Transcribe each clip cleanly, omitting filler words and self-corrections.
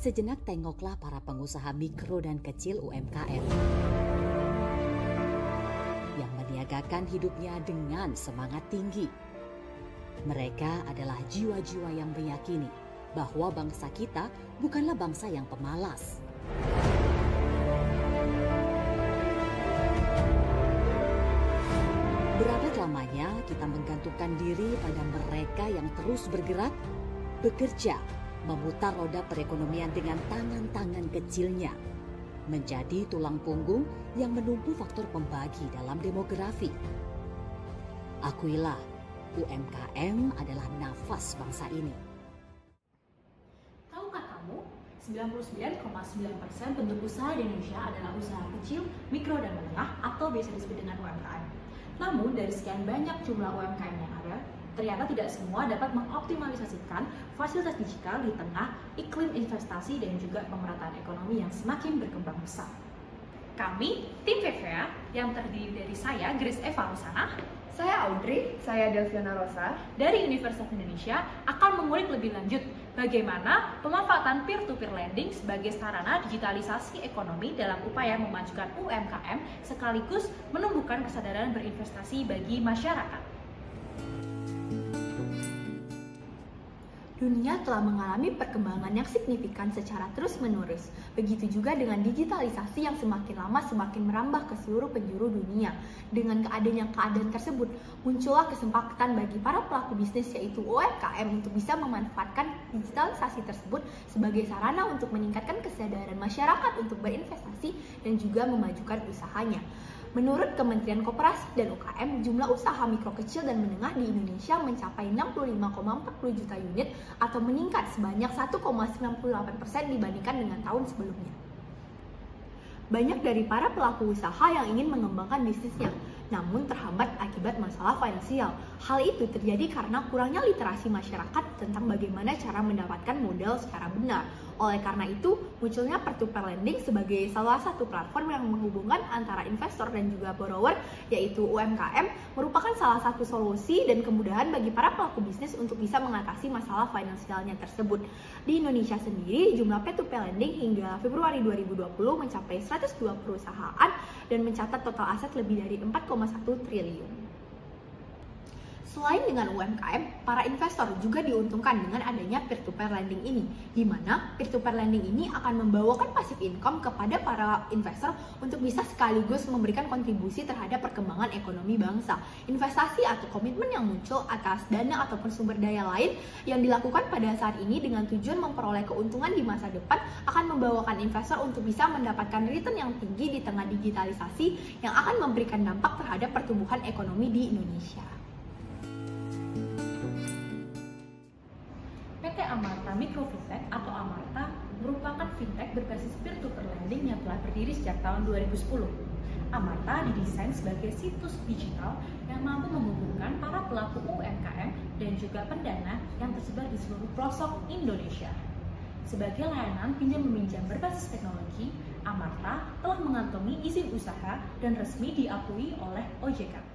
Sejenak tengoklah para pengusaha mikro dan kecil UMKM yang meniagakan hidupnya dengan semangat tinggi. Mereka adalah jiwa-jiwa yang meyakini bahwa bangsa kita bukanlah bangsa yang pemalas. Berabad lamanya kita menggantungkan diri pada mereka yang terus bergerak, bekerja, memutar roda perekonomian dengan tangan-tangan kecilnya, menjadi tulang punggung yang menumpu faktor pembagi dalam demografi. Akuilah, UMKM adalah nafas bangsa ini. Tahukah kamu, 99,9% bentuk usaha di Indonesia adalah usaha kecil, mikro, dan menengah atau biasa disebut dengan UMKM. Namun, dari sekian banyak jumlah UMKM yang ada, ternyata tidak semua dapat mengoptimalisasikan fasilitas digital di tengah iklim investasi dan juga pemerataan ekonomi yang semakin berkembang pesat. Kami, tim VVA, yang terdiri dari saya, Grace Eva Rosana, saya Audrey, saya Delviana Rosa, dari Universitas Indonesia, akan mengulik lebih lanjut bagaimana pemanfaatan peer-to-peer lending sebagai sarana digitalisasi ekonomi dalam upaya memajukan UMKM sekaligus menumbuhkan kesadaran berinvestasi bagi masyarakat. Dunia telah mengalami perkembangan yang signifikan secara terus-menerus. Begitu juga dengan digitalisasi yang semakin lama semakin merambah ke seluruh penjuru dunia. Dengan keadaan tersebut, muncullah kesempatan bagi para pelaku bisnis yaitu UMKM untuk bisa memanfaatkan digitalisasi tersebut sebagai sarana untuk meningkatkan kesadaran masyarakat untuk berinvestasi dan juga memajukan usahanya. Menurut Kementerian Koperasi dan UKM, jumlah usaha mikro kecil dan menengah di Indonesia mencapai 65,40 juta unit atau meningkat sebanyak 1,98% dibandingkan dengan tahun sebelumnya. Banyak dari para pelaku usaha yang ingin mengembangkan bisnisnya, namun terhambat akibat masalah finansial. Hal itu terjadi karena kurangnya literasi masyarakat tentang bagaimana cara mendapatkan modal secara benar. Oleh karena itu, munculnya peer-to-peer lending sebagai salah satu platform yang menghubungkan antara investor dan juga borrower, yaitu UMKM, merupakan salah satu solusi dan kemudahan bagi para pelaku bisnis untuk bisa mengatasi masalah finansialnya tersebut. Di Indonesia sendiri, jumlah peer-to-peer lending hingga Februari 2020 mencapai 102 perusahaan dan mencatat total aset lebih dari 4,1 triliun. Selain dengan UMKM, para investor juga diuntungkan dengan adanya peer-to-peer lending ini, di mana peer-to-peer lending ini akan membawakan passive income kepada para investor untuk bisa sekaligus memberikan kontribusi terhadap perkembangan ekonomi bangsa. Investasi atau komitmen yang muncul atas dana ataupun sumber daya lain yang dilakukan pada saat ini dengan tujuan memperoleh keuntungan di masa depan akan membawakan investor untuk bisa mendapatkan return yang tinggi di tengah digitalisasi yang akan memberikan dampak terhadap pertumbuhan ekonomi di Indonesia. PT Amarta Micro Fintech atau Amarta merupakan fintech berbasis peer-to-peer lending yang telah berdiri sejak tahun 2010. Amarta didesain sebagai situs digital yang mampu menghubungkan para pelaku UMKM dan juga pendana yang tersebar di seluruh pelosok Indonesia. Sebagai layanan pinjam-meminjam berbasis teknologi, Amarta telah mengantongi izin usaha dan resmi diakui oleh OJK.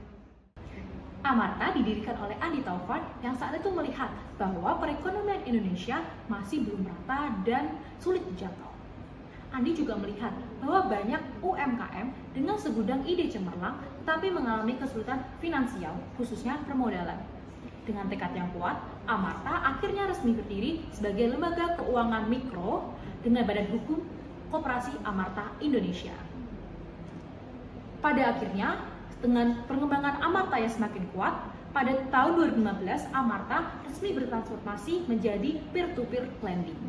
Amarta didirikan oleh Andi Taufan yang saat itu melihat bahwa perekonomian Indonesia masih belum rata dan sulit dijangkau. Andi juga melihat bahwa banyak UMKM dengan segudang ide cemerlang tetapi mengalami kesulitan finansial, khususnya permodalan. Dengan tekad yang kuat, Amarta akhirnya resmi berdiri sebagai lembaga keuangan mikro dengan badan hukum Koperasi Amarta Indonesia. Pada akhirnya, dengan pengembangan Amarta yang semakin kuat, pada tahun 2015 Amarta resmi bertransformasi menjadi peer-to-peer lending.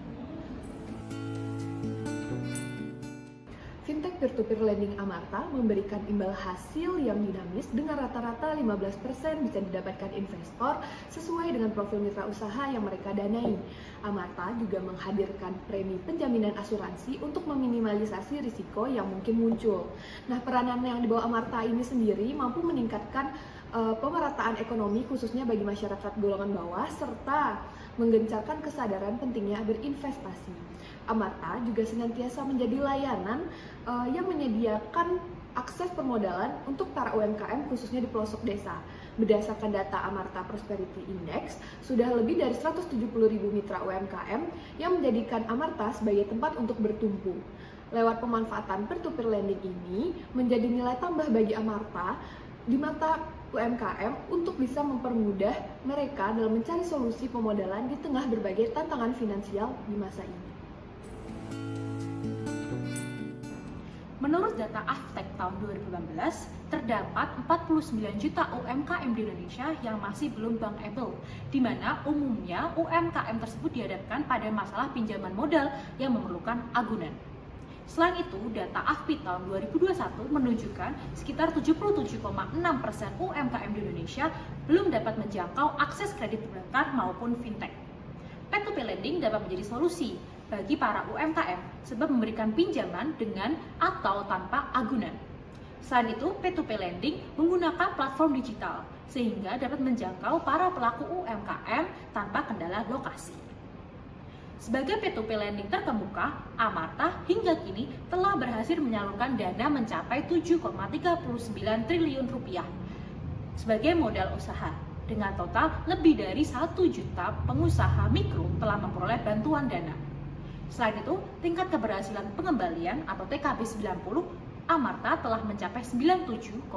Fintech peer-to-peer lending Amarta memberikan imbal hasil yang dinamis dengan rata-rata 15% bisa didapatkan investor sesuai dengan profil mitra usaha yang mereka danai. Amarta juga menghadirkan premi penjaminan asuransi untuk meminimalisasi risiko yang mungkin muncul. Nah, peranan yang dibawa Amarta ini sendiri mampu meningkatkan pemerataan ekonomi khususnya bagi masyarakat golongan bawah serta menggencarkan kesadaran pentingnya berinvestasi. Amarta juga senantiasa menjadi layanan yang menyediakan akses permodalan untuk para UMKM khususnya di pelosok desa. Berdasarkan data Amarta Prosperity Index, sudah lebih dari 170.000 mitra UMKM yang menjadikan Amarta sebagai tempat untuk bertumpu. Lewat pemanfaatan peer-to-peer lending ini menjadi nilai tambah bagi Amarta di mata UMKM untuk bisa mempermudah mereka dalam mencari solusi pemodalan di tengah berbagai tantangan finansial di masa ini. Menurut data Aftek tahun 2018, terdapat 49 juta UMKM di Indonesia yang masih belum bankable, di mana umumnya UMKM tersebut dihadapkan pada masalah pinjaman modal yang memerlukan agunan. Selain itu, data AFPI tahun 2021 menunjukkan sekitar 77,6% UMKM di Indonesia belum dapat menjangkau akses kredit perbankan maupun fintech. Peer-to-peer lending dapat menjadi solusi bagi para UMKM sebab memberikan pinjaman dengan atau tanpa agunan. Selain itu, peer-to-peer lending menggunakan platform digital sehingga dapat menjangkau para pelaku UMKM tanpa kendala lokasi. Sebagai peer-to-peer lending terkemuka, Amarta hingga kini telah berhasil menyalurkan dana mencapai 7,39 triliun rupiah sebagai modal usaha. Dengan total lebih dari 1 juta pengusaha mikro telah memperoleh bantuan dana. Selain itu, tingkat keberhasilan pengembalian atau TKB 90 Amarta telah mencapai 97,41%.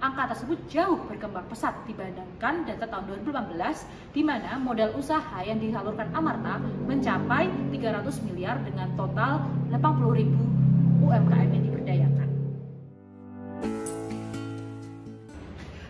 Angka tersebut jauh berkembang pesat dibandingkan data tahun 2018, di mana modal usaha yang disalurkan Amarta mencapai 300 miliar dengan total 80.000 UMKM yang diberdayakan.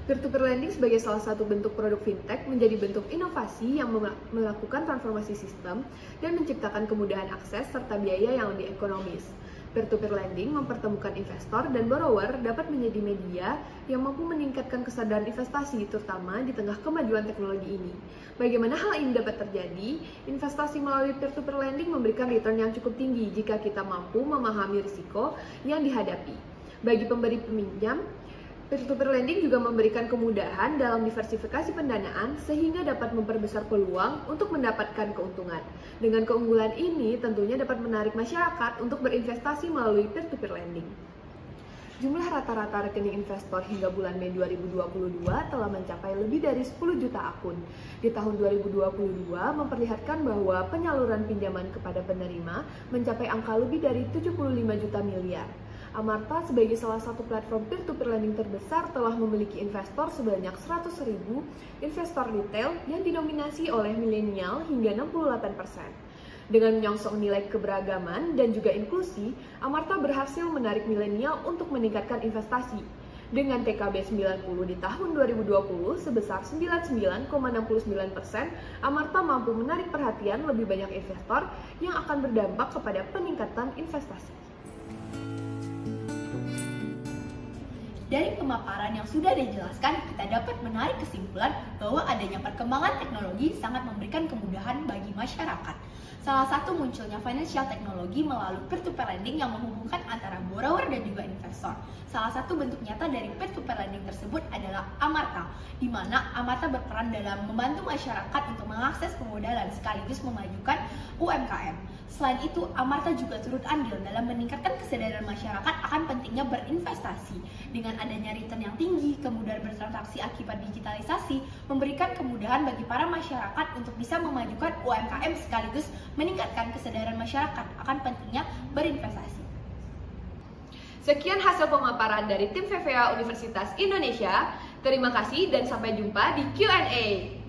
Peer-to-peer lending sebagai salah satu bentuk produk fintech menjadi bentuk inovasi yang melakukan transformasi sistem dan menciptakan kemudahan akses serta biaya yang lebih ekonomis. Peer-to-peer lending mempertemukan investor dan borrower dapat menjadi media yang mampu meningkatkan kesadaran investasi, terutama di tengah kemajuan teknologi ini. Bagaimana hal ini dapat terjadi? Investasi melalui peer-to-peer lending memberikan return yang cukup tinggi jika kita mampu memahami risiko yang dihadapi. Bagi pemberi peminjam, peer-to-peer lending juga memberikan kemudahan dalam diversifikasi pendanaan sehingga dapat memperbesar peluang untuk mendapatkan keuntungan. Dengan keunggulan ini tentunya dapat menarik masyarakat untuk berinvestasi melalui peer-to-peer lending. Jumlah rata-rata rekening investor hingga bulan Mei 2022 telah mencapai lebih dari 10 juta akun. Di tahun 2022 memperlihatkan bahwa penyaluran pinjaman kepada penerima mencapai angka lebih dari 75 juta miliar. Amarta sebagai salah satu platform peer-to-peer lending terbesar telah memiliki investor sebanyak 100.000 investor retail yang didominasi oleh milenial hingga 68%. Dengan menyongsong nilai keberagaman dan juga inklusi, Amarta berhasil menarik milenial untuk meningkatkan investasi. Dengan TKB 90 di tahun 2020 sebesar 99,69%, Amarta mampu menarik perhatian lebih banyak investor yang akan berdampak kepada peningkatan investasi. Dari pemaparan yang sudah dijelaskan, kita dapat menarik kesimpulan bahwa adanya perkembangan teknologi sangat memberikan kemudahan bagi masyarakat. Salah satu munculnya financial technology melalui peer-to-peer lending yang menghubungkan antara borrower dan juga investor. Salah satu bentuk nyata dari peer-to-peer lending tersebut adalah Amarta, di mana Amarta berperan dalam membantu masyarakat untuk mengakses pemodalan sekaligus memajukan UMKM. Selain itu, Amarta juga turut andil dalam meningkatkan kesadaran masyarakat akan pentingnya berinvestasi. Dengan adanya return yang tinggi, kemudahan bertransaksi akibat digitalisasi, memberikan kemudahan bagi para masyarakat untuk bisa memajukan UMKM sekaligus meningkatkan kesadaran masyarakat akan pentingnya berinvestasi. Sekian hasil pemaparan dari tim VVA Universitas Indonesia. Terima kasih dan sampai jumpa di Q&A.